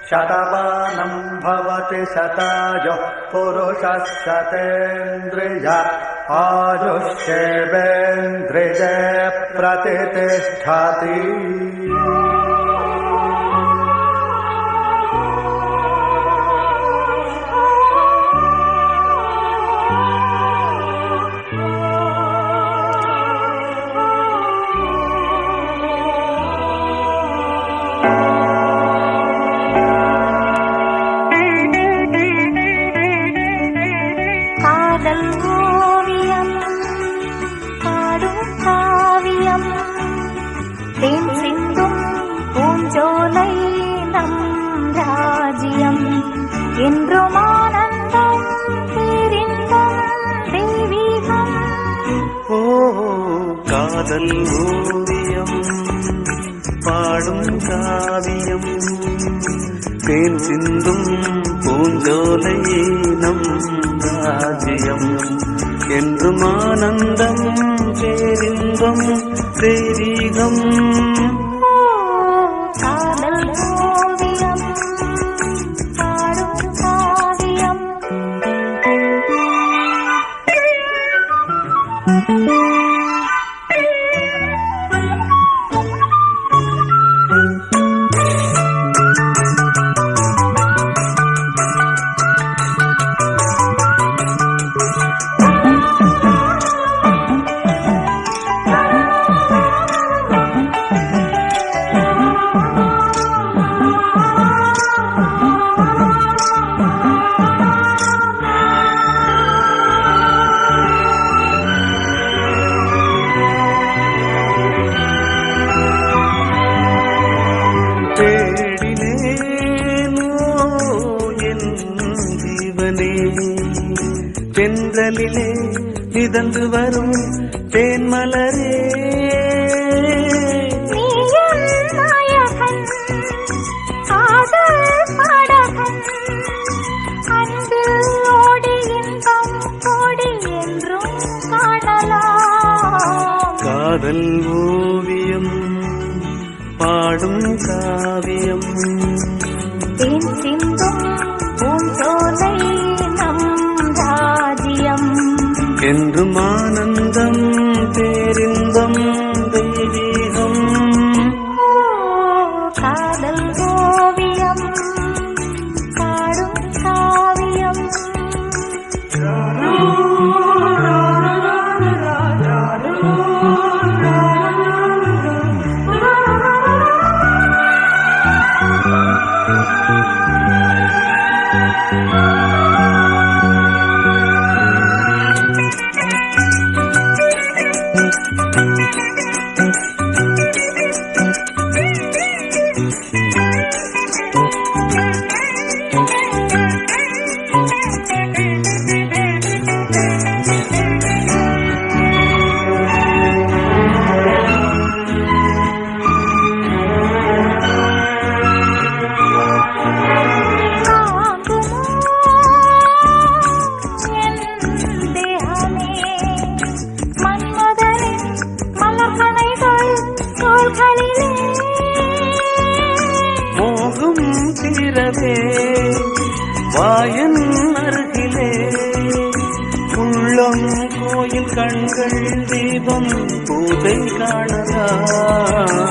शतमानं भवति शतायुः पुरुषः शतेन्द्रिय आयुष्येवेन्द्रिये प्रतिष्ठति। தேன் சிந்தும் பூஞ்சோலை நம் ராஜ்யம் என்றும் ஆனந்தம் பேரின்பம் தெய்வீகம். ஓ காதல் ஓவியம் பாடும் காவியம் தேன் சிந்தும் பூஞ்சோலை நம் ராஜ்யம் என்றும் ஆனந்தம் பேரின்பம் தெய்வீகம். காதல் ஓவியம் பாடும் காவியம். தென்றலிலே மிதந்து வரும் தேன்மலரே காதல் ஓவியம் பாடும் காவியம் தேன் சிந்தும் பூஞ்சோலை நம் ராஜ்யம் என்றும் ஆனந்தம் பேரின்பம் தெய்வீகம். காதல் ஓவியம் பாடும் காவியம். மோகம் தீரவே வாயன் அருகிலே உள்ளம் கோயில் கண்கள் தீபம் பூஜை காணலாம்.